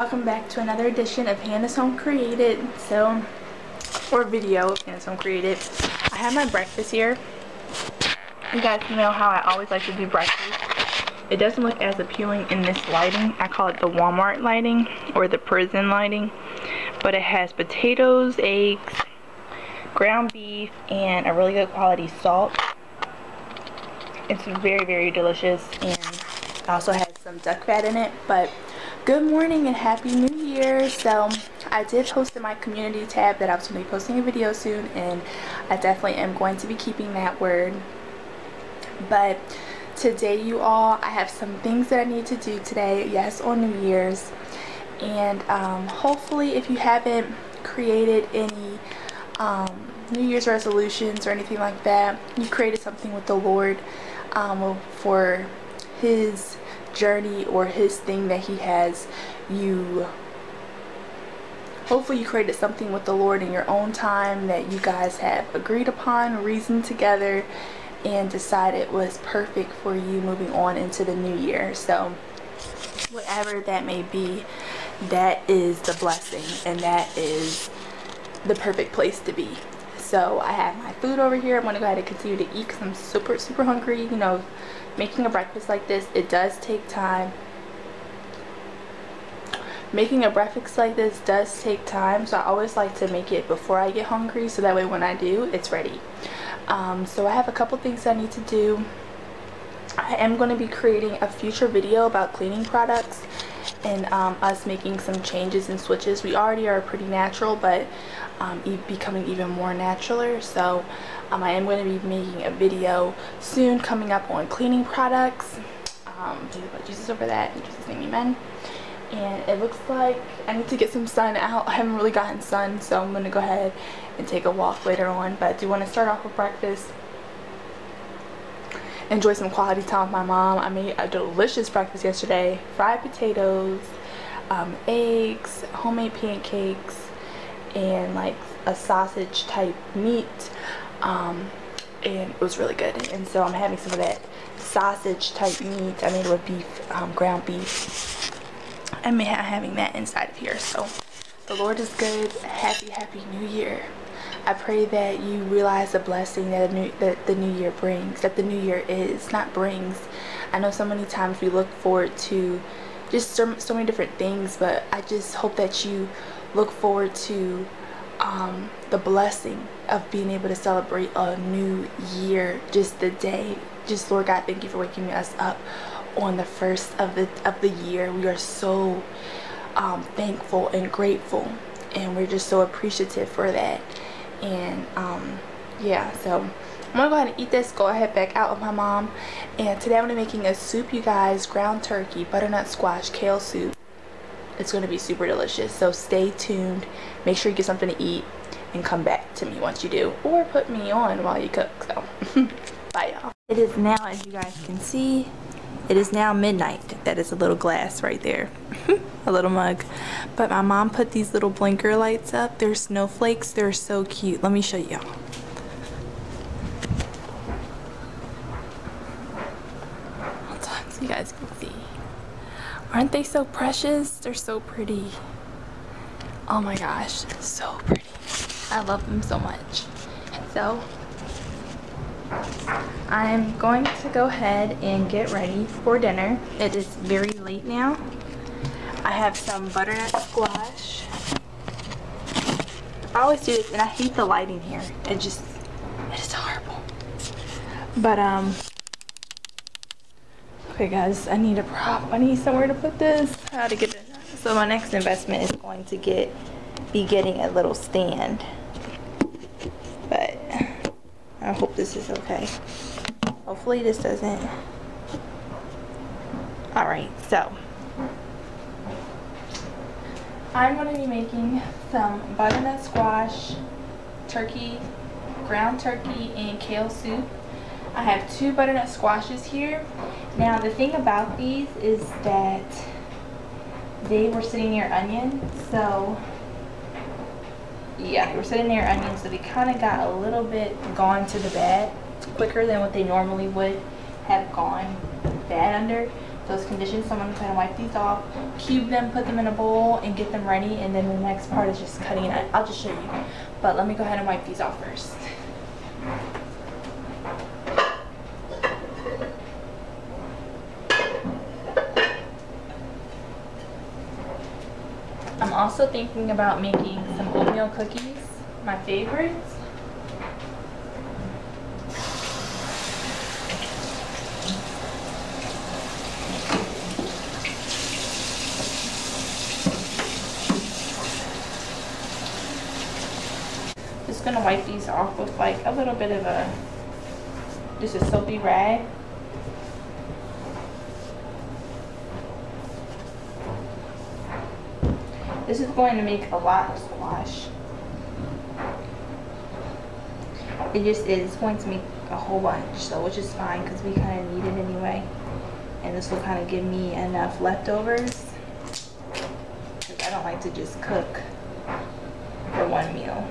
Welcome back to another edition of Hannah's Home Created, or video of Hannah's Home Created. I have my breakfast here. You guys know how I always like to do breakfast. It doesn't look as appealing in this lighting. I call it the Walmart lighting or the prison lighting. But it has potatoes, eggs, ground beef, and a really good quality salt. It's very, very delicious, and it also has some duck fat in it. But good morning and happy new year. So I did post in my community tab that I was going to be posting a video soon, and I definitely am going to be keeping that word. But today, you all, I have some things that I need to do today, yes, on New Year's. And hopefully, if you haven't created any New Year's resolutions or anything like that, you created something with the Lord for his journey or his thing that he has you. Hopefully you created something with the Lord in your own time that you guys have agreed upon, reasoned together, and decided was perfect for you moving on into the new year. So whatever that may be, that is the blessing, and that is the perfect place to be. So I have my food over here. I'm going to go ahead and continue to eat because I'm super hungry. You know, making a breakfast like this, it does take time. Making a breakfast like this does take time, so I always like to make it before I get hungry, so that way when I do, it's ready. So I have a couple things I need to do. I am going to be creating a future video about cleaning products and us making some changes and switches. We already are pretty natural, but becoming even more natural. So I am going to be making a video soon coming up on cleaning products. Put Jesus over that in Jesus' name, amen. And it looks like I need to get some sun out. I haven't really gotten sun, so I'm going to go ahead and take a walk later on. But I do want to start off with breakfast. Enjoy some quality time with my mom. I made a delicious breakfast yesterday. Fried potatoes, eggs, homemade pancakes, and like a sausage type meat. And it was really good. And so I'm having some of that sausage type meat. I made it with beef, ground beef. I'm having that inside of here. So the Lord is good. Happy new year. I pray that you realize the blessing that the new year brings, that the new year is, not brings. I know so many times we look forward to just so many different things, but I just hope that you look forward to the blessing of being able to celebrate a new year, just the day. Just Lord God, thank you for waking us up on the first of the year. We are so thankful and grateful, and we're just so appreciative for that. And yeah, so I'm gonna go ahead and eat this, go ahead back out with my mom. And today I'm gonna be making a soup, you guys. Ground turkey, butternut squash, kale soup. It's gonna be super delicious, so stay tuned. Make sure you get something to eat and come back to me once you do, or put me on while you cook. So bye, y'all. It is now, as you guys can see, it is now midnight. That is a little glass right there. A little mug. But my mom put these little blinker lights up. They're snowflakes. They're so cute. Let me show y'all. Hold on so you guys can see. Aren't they so precious? They're so pretty. Oh my gosh, so pretty. I love them so much. So I'm going to go ahead and get ready for dinner. It is very late now. I have some butternut squash. I always do this, and I hate the lighting here. It is horrible. But okay guys, I need a prop. I need somewhere to put this. How to get it. So my next investment is going to be getting a little stand. But I hope this is okay. Hopefully this doesn't. Alright, so I'm going to be making some butternut squash, turkey, ground turkey, and kale soup. I have 2 butternut squashes here. Now the thing about these is that they were sitting near onion, so yeah, they were sitting near onion, so they kind of got a little bit gone to the bad quicker than what they normally would have gone bad under. those conditions. So I'm going to go ahead and wipe these off, cube them, put them in a bowl, and get them ready. And then the next part is just cutting it. I'll just show you. But let me go ahead and wipe these off first. I'm also thinking about making some oatmeal cookies, my favorites. Just gonna wipe these off with like a little bit of just a soapy rag. This is going to make a lot of squash. It just is. It's going to make a whole bunch, so which is fine because we kind of need it anyway. And this will kind of give me enough leftovers because I don't like to just cook for one meal.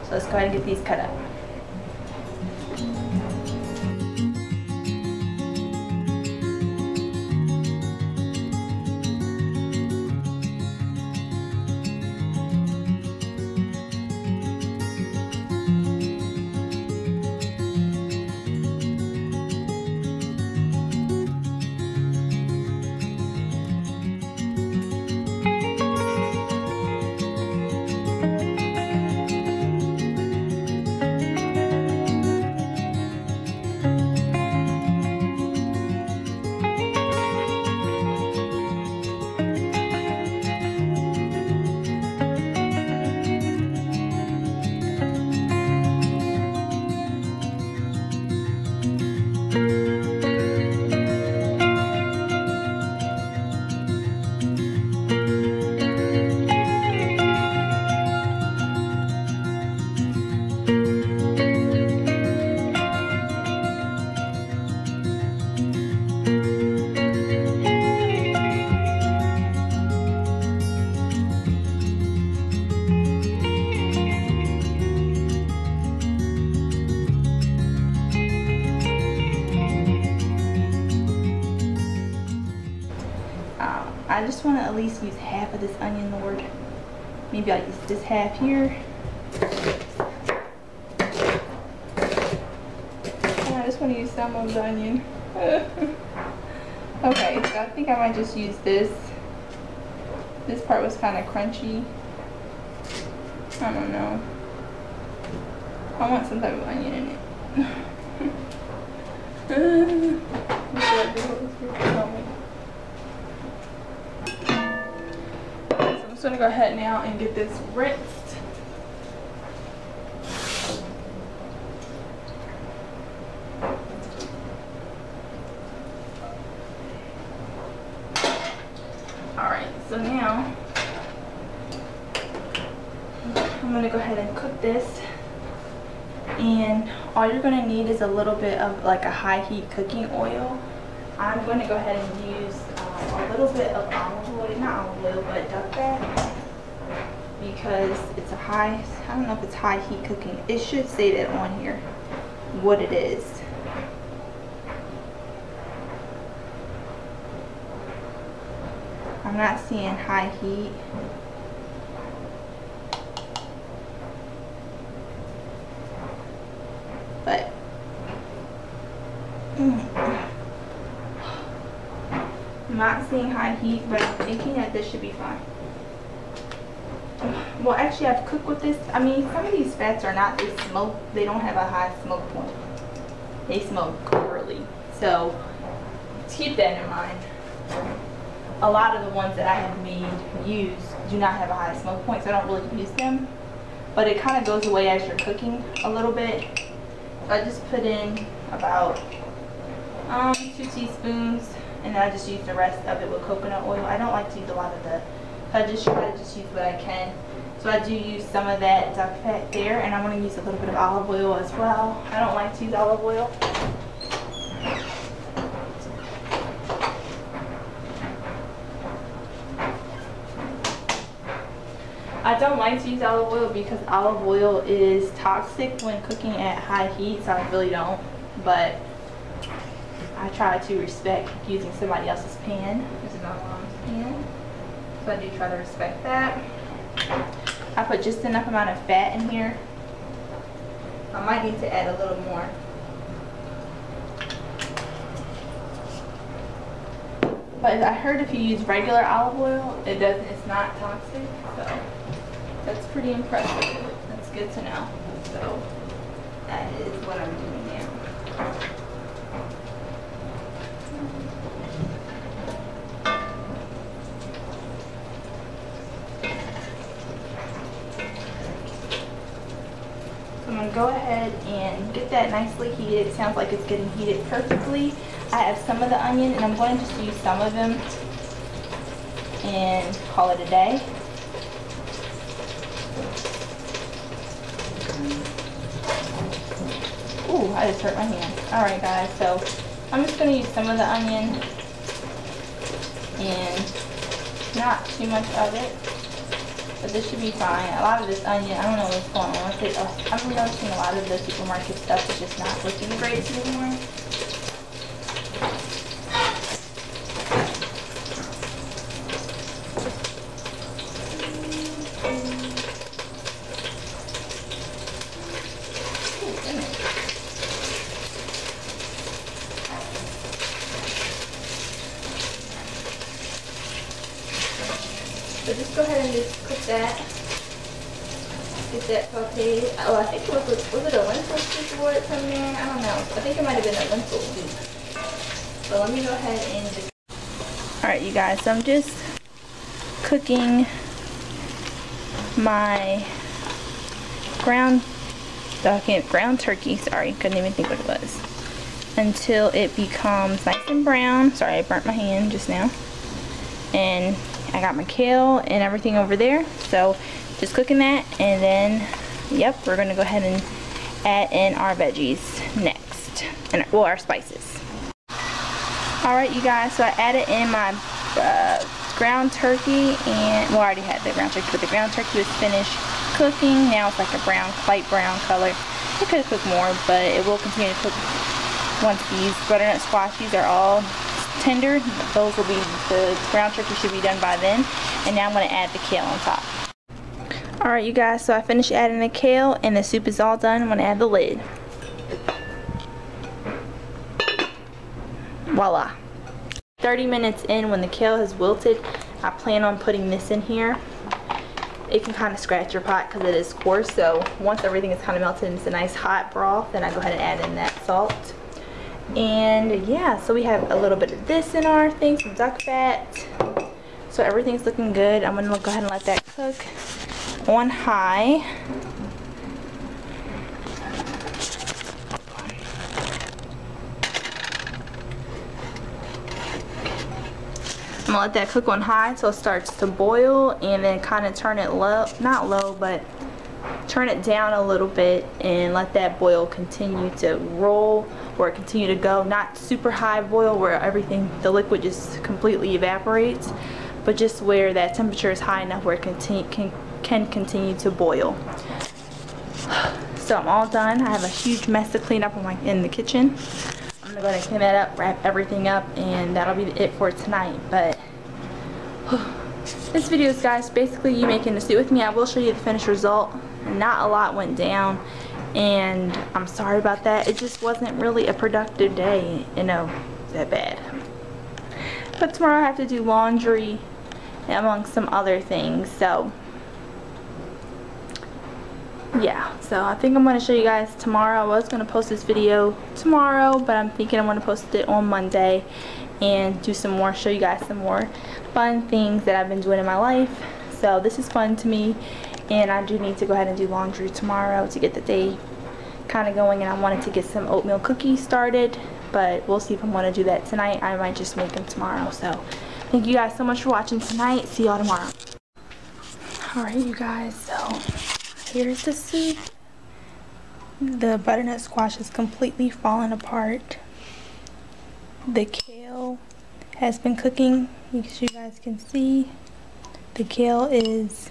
So let's go ahead and get these cut up. I just want to at least use half of this onion, Lord. Maybe I'll use this half here. And I just want to use some of the onion. Okay, so I think I might just use this. This part was kind of crunchy. I don't know. I want some type of onion in it. I'm just gonna go ahead now and get this rinsed. Alright, so now I'm gonna go ahead and cook this. And all you're gonna need is a little bit of like a high heat cooking oil. I'm going to go ahead and use a little bit of olive oil, not olive oil, but duck fat, because it's a high, I don't know if it's high heat cooking. It should say that on here, what it is. I'm not seeing high heat. But I'm not seeing high heat, but I'm thinking that this should be fine. Well, actually, I've cooked with this. I mean, some of these fats are not, they smoke, they don't have a high smoke point. They smoke early. So, keep that in mind. A lot of the ones that I have made do not have a high smoke point, so I don't really use them. But it kind of goes away as you're cooking a little bit. So I just put in about 2 teaspoons, and then I just use the rest of it with coconut oil. I don't like to use a lot of the, so I just try to just use what I can. So I do use some of that duck fat there, and I want to use a little bit of olive oil as well. I don't like to use olive oil. I don't like to use olive oil because olive oil is toxic when cooking at high heat, so I really don't. but I try to respect using somebody else's pan. This is my mom's pan, so I do try to respect that. I put just enough amount of fat in here. I might need to add a little more. But I heard if you use regular olive oil, it's not toxic, so that's pretty impressive. That's good to know. So that is what I'm doing now. So I'm going to go ahead and get that nicely heated. It sounds like it's getting heated perfectly. I have some of the onion, and I'm going to just use some of them and call it a day. Ooh, I just hurt my hand. Alright guys, so I'm just going to use some of the onion and not too much of it, but this should be fine. A lot of this onion, I don't know what's going on. I'm noticing a lot of the supermarket stuff is just not looking the greatest anymore. So just go ahead and just cook that. Get that sauteed. Oh, I think was it a lentil soup or from there? I don't know. I think it might have been a lentil soup. So let me go ahead and just... Alright you guys, so I'm just cooking my ground turkey, sorry, couldn't even think what it was, until it becomes nice and brown. Sorry, I burnt my hand just now. And I got my kale and everything over there, so just cooking that, and then yep, we're gonna go ahead and add in our veggies next, and well, our spices. Alright you guys, so I added in my ground turkey, and well, I already had the ground turkey, but the ground turkey was finished cooking. Now it's like a brown, light brown color. It could have cooked more, but it will continue to cook once these butternut squashies are all tender. Those will be, the ground turkey should be done by then. And now I'm going to add the kale on top. Alright you guys, so I finished adding the kale and the soup is all done. I'm going to add the lid. Voila. 30 minutes in, when the kale has wilted, I plan on putting this in here. It can kind of scratch your pot because it is coarse, so once everything is kind of melted and it's a nice hot broth, then I go ahead and add in that salt. And yeah, so we have a little bit of this in our thing, some duck fat. So everything's looking good. I'm gonna go ahead and let that cook on high. I'm gonna let that cook on high until it starts to boil, and then kind of turn it low, not low, but turn it down a little bit and let that boil continue to roll, or continue to go. Not super high boil where everything, the liquid just completely evaporates, but just where that temperature is high enough where it can continue to boil. So I'm all done. I have a huge mess to clean up in the kitchen. I'm gonna go ahead and clean that up, wrap everything up, and that'll be it for tonight. But this video is, guys, basically you making the soup with me. I will show you the finished result. Not a lot went down, and I'm sorry about that. It just wasn't really a productive day, you know, that bad. But tomorrow I have to do laundry among some other things, so yeah. So I think I'm going to show you guys tomorrow. I was going to post this video tomorrow, but I'm thinking I'm going to post it on Monday and do some more, show you guys some more fun things that I've been doing in my life. So this is fun to me, and I do need to go ahead and do laundry tomorrow to get the day kind of going, and I wanted to get some oatmeal cookies started, but we'll see if I'm going to do that tonight. I might just make them tomorrow. So thank you guys so much for watching tonight. See y'all tomorrow. Alright you guys, so here's the soup. The butternut squash is completely fallen apart. The kale has been cooking, as you guys can see. The kale is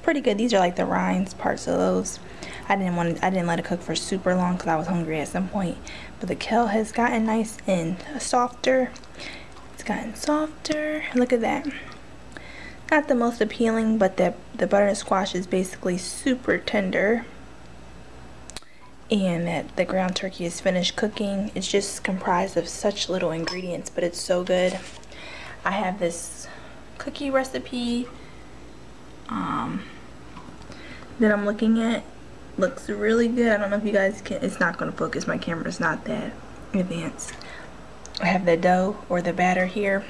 pretty good. These are like the rinds parts of those. I didn't let it cook for super long because I was hungry at some point. But the kale has gotten nice and softer. It's gotten softer. Look at that. Not the most appealing, but the butternut squash is basically super tender. And that the ground turkey is finished cooking. It's just comprised of such little ingredients, but it's so good. I have this cookie recipe that I'm looking at. Looks really good. I don't know if you guys can, it's not going to focus, my camera's not that advanced. I have the dough or the batter here.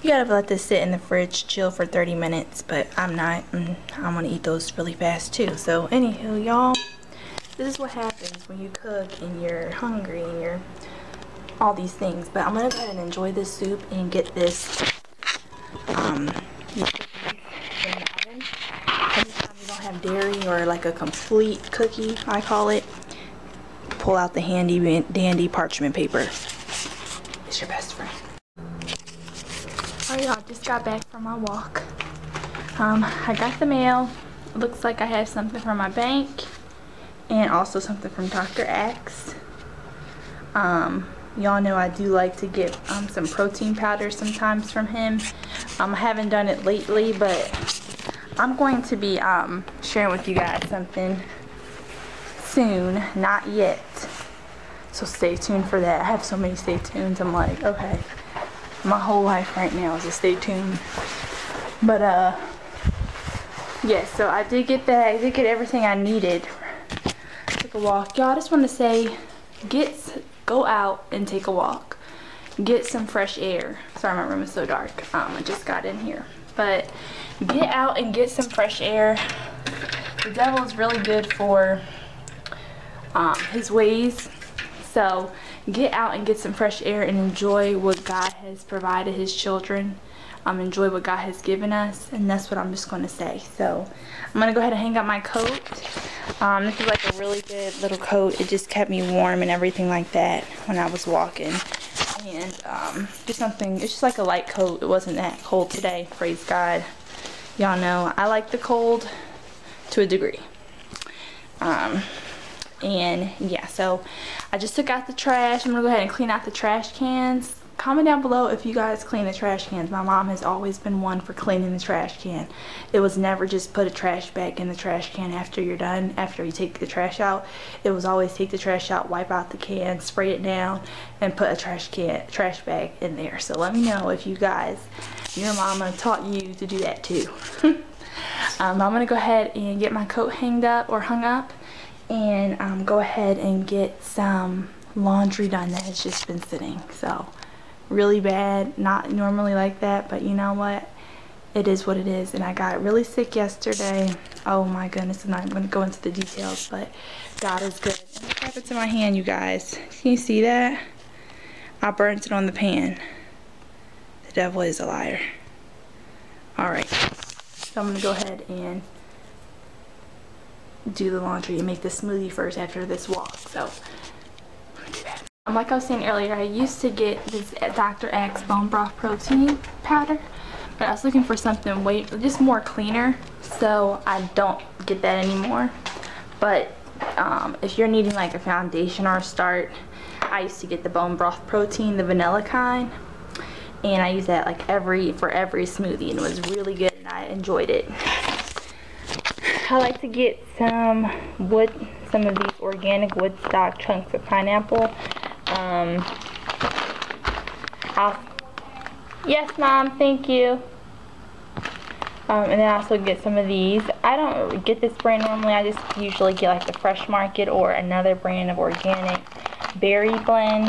You gotta let this sit in the fridge, chill for 30 minutes, but I'm not. I want to eat those really fast too. So anywho, y'all, this is what happens when you cook and you're hungry and you're all these things. But I'm gonna go ahead and enjoy this soup and get this in the oven. Anytime you don't have dairy or like a complete cookie, I call it, pull out the handy dandy parchment paper. It's your best friend. Alright, y'all, just got back from my walk. I got the mail. It looks like I have something from my bank and also something from Dr. Axe. Y'all know I do like to get some protein powder sometimes from him. I haven't done it lately, but I'm going to be sharing with you guys something soon. Not yet. So stay tuned for that. I have so many stay tunes. I'm like, okay. My whole life right now is a stay tuned. But yeah, so I did get that. I did get everything I needed. Took a walk. Y'all, I just want to say, go out and take a walk. Get some fresh air. Sorry, my room is so dark. I just got in here. But get out and get some fresh air. The devil is really good for his ways. So get out and get some fresh air and enjoy what God has provided his children. Enjoy what God has given us, and that's what I'm just going to say. So I'm going to go ahead and hang up my coat. This is like a really good little coat. It just kept me warm and everything like that when I was walking. And just something, it's just like a light coat. It wasn't that cold today, praise God. Y'all know I like the cold to a degree. And yeah, so I just took out the trash. I'm gonna go ahead and clean out the trash cans. Comment down below if you guys clean the trash cans. My mom has always been one for cleaning the trash can. It was never just put a trash bag in the trash can after you're done, after you take the trash out. It was always take the trash out, wipe out the can, spray it down, and put a trash bag in there. So let me know if you guys, your mama taught you to do that too. I'm gonna go ahead and get my coat hung up, and go ahead and get some laundry done that has just been sitting. So really bad, not normally like that, but you know what, it is what it is. And I got really sick yesterday. Oh my goodness, I'm not even going to go into the details, but God is good. And what happened to my hand, you guys? Can you see that? I burnt it on the pan. The devil is a liar. Alright, so I'm going to go ahead and do the laundry and make the smoothie first after this walk. So I'm gonna do that. Like I was saying earlier, I used to get this Dr. Axe bone broth protein powder, but I was looking for something just more cleaner, so I don't get that anymore. But if you're needing like a foundation or a start, I used to get the bone broth protein, the vanilla kind, and I use that like for every smoothie, and it was really good and I enjoyed it. I like to get some of these organic Woodstock chunks of pineapple. Yes, Mom, thank you. And then I also get some of these. I don't get this brand normally. I just usually get like the Fresh Market or another brand of organic berry blend.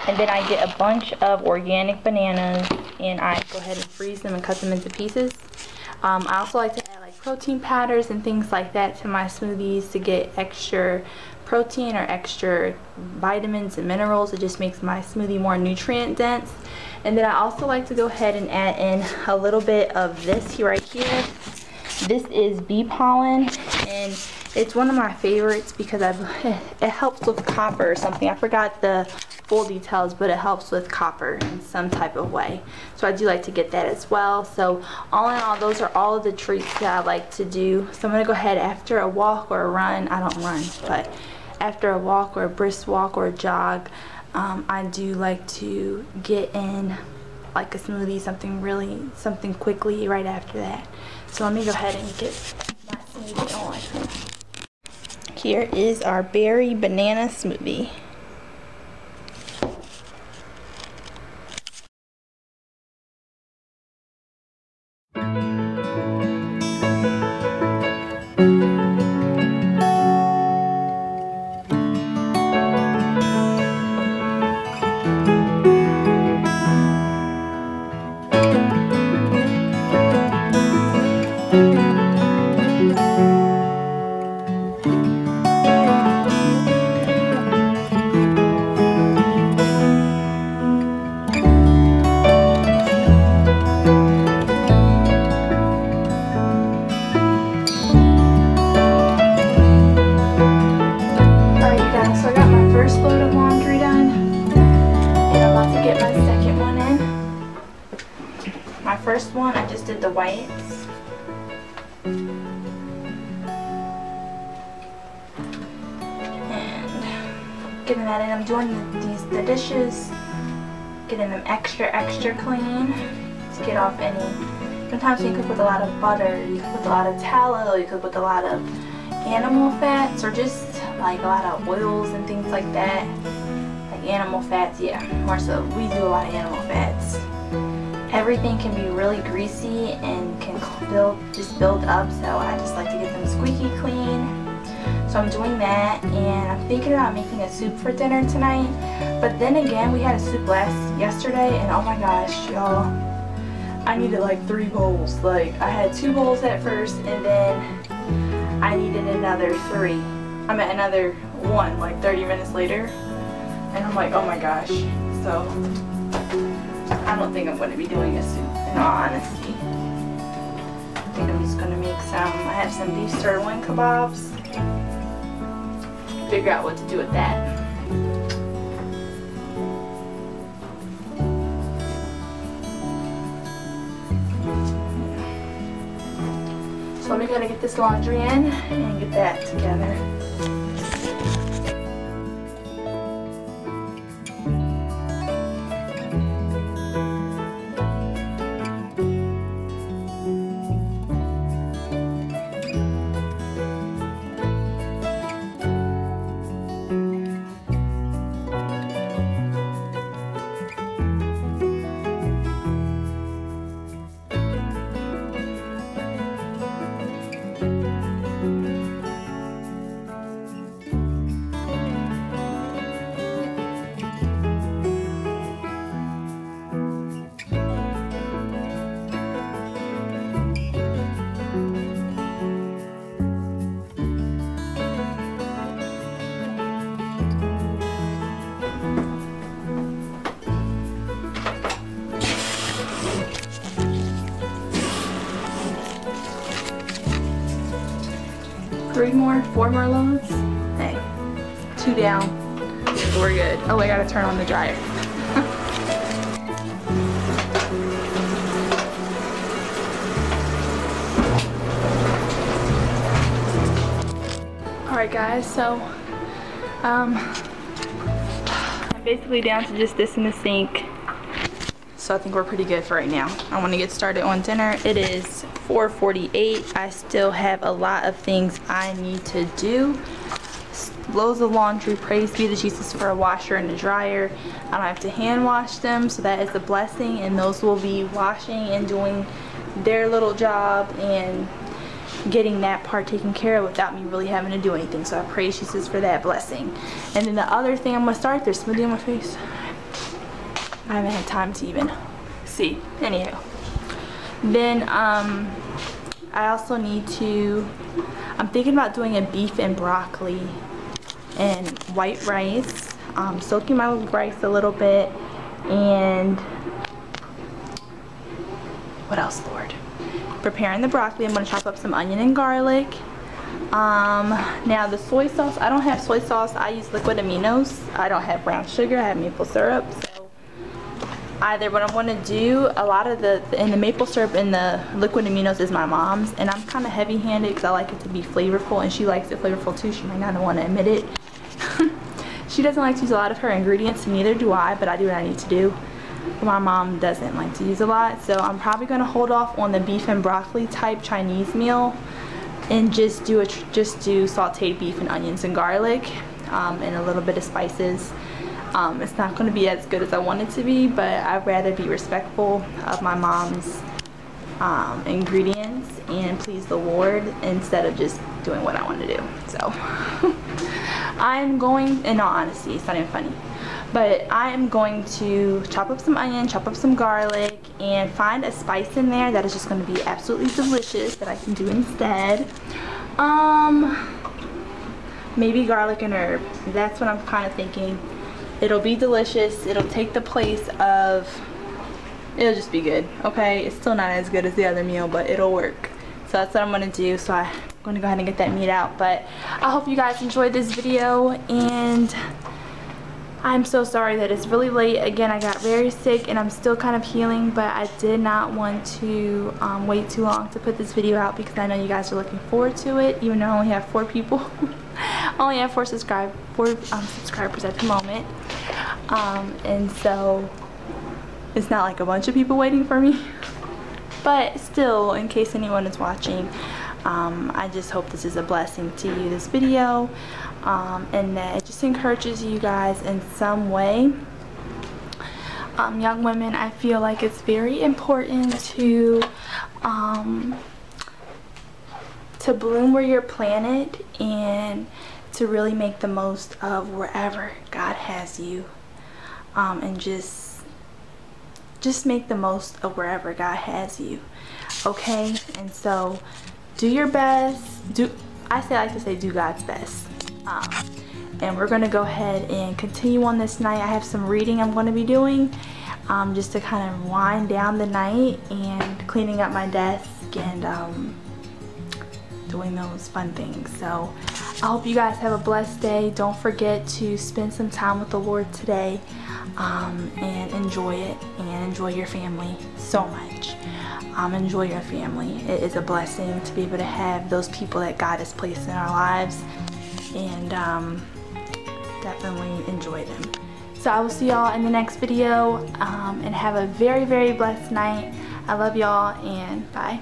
And then I get a bunch of organic bananas, and I go ahead and freeze them and cut them into pieces. I also like to add like protein powders and things like that to my smoothies to get extra protein or extra vitamins and minerals. It just makes my smoothie more nutrient dense. And then I also like to go ahead and add in a little bit of this right here. This is bee pollen, and it's one of my favorites because it helps with copper or something. I forgot the full details, but it helps with copper in some type of way. So I do like to get that as well. So all in all, those are all of the treats that I like to do. So I'm gonna go ahead after a walk or a run. I don't run, but after a walk or a brisk walk or a jog, I do like to get in like a smoothie, something quickly right after that. So let me go ahead and get my smoothie on. Here is our berry banana smoothie. First one, I just did the whites. And getting that in. I'm doing the dishes, getting them extra clean to get off any. Sometimes you cook with a lot of butter, you cook with a lot of tallow, you cook with a lot of animal fats, or just like a lot of oils and things like that. Like animal fats, yeah, more so. We do a lot of animal fats. Everything can be really greasy and can just build up, so I just like to get them squeaky clean. So I'm doing that, and I'm thinking about making a soup for dinner tonight. But then again, we had a soup yesterday, and oh my gosh, y'all, I needed like 3 bowls. Like, I had 2 bowls at first, and then I needed another 3. I meant another 1 like 30 minutes later, and I'm like, oh my gosh. So I don't think I'm going to be doing a soup, in all honesty. I think I'm just going to make I have some beef sirloin kebabs. Figure out what to do with that. So I'm going to get this laundry in and get that together. Four more loads. Hey, 2 down. So we're good. Oh, I gotta turn on the dryer. Alright guys, so I'm basically down to just this in the sink. So I think we're pretty good for right now. I want to get started on dinner. It is 4:48. I still have a lot of things I need to do. Loads of laundry. Praise be to Jesus for a washer and a dryer. I don't have to hand wash them, so that is a blessing, and those will be washing and doing their little job and getting that part taken care of without me really having to do anything. So I praise Jesus for that blessing. And then the other thing I'm going to start, there's smoothie on my face. I haven't had time to even see. Anywho, then I also need to, I'm thinking about doing a beef and broccoli and white rice, soaking my rice a little bit, and what else, Lord? Preparing the broccoli. I'm going to chop up some onion and garlic. Now the soy sauce, I don't have soy sauce. I use liquid aminos. I don't have brown sugar. I have maple syrup. So either what I'm going to do, a lot of the maple syrup and the liquid aminos is my mom's, and I'm kind of heavy-handed because I like it to be flavorful, and she likes it flavorful too. She might not want to admit it. She doesn't like to use a lot of her ingredients, and neither do I, but I do what I need to do. But my mom doesn't like to use a lot, so I'm probably going to hold off on the beef and broccoli type Chinese meal and just do sauteed beef and onions and garlic and a little bit of spices. It's not going to be as good as I want it to be, but I'd rather be respectful of my mom's ingredients and please the Lord instead of just doing what I want to do. So I'm going, in all honesty, it's not even funny, but I am going to chop up some onion, chop up some garlic, and find a spice in there that is just going to be absolutely delicious that I can do instead. Maybe garlic and herb. That's what I'm kind of thinking. It'll be delicious. It'll take the place of, it'll just be good, okay? It's still not as good as the other meal, but it'll work. So that's what I'm going to do. So I'm going to go ahead and get that meat out. But I hope you guys enjoyed this video, and I'm so sorry that it's really late. Again, I got very sick and I'm still kind of healing, but I did not want to wait too long to put this video out because I know you guys are looking forward to it, even though I only have 4 people. I only have 4 subscribers at the moment. And so it's not like a bunch of people waiting for me. But still, in case anyone is watching, I just hope this is a blessing to you, this video, and that it just encourages you guys in some way. Young women, I feel like it's very important to bloom where you're planted and to really make the most of wherever God has you, and just make the most of wherever God has you, okay? And so do your best. I like to say do God's best. And we're going to go ahead and continue on this night. I have some reading I'm going to be doing just to kind of wind down the night, and cleaning up my desk and doing those fun things. So I hope you guys have a blessed day. Don't forget to spend some time with the Lord today, and enjoy it, and enjoy your family so much. Enjoy your family. It is a blessing to be able to have those people that God has placed in our lives, and definitely enjoy them. So I will see y'all in the next video, and have a very, very blessed night. I love y'all, and bye.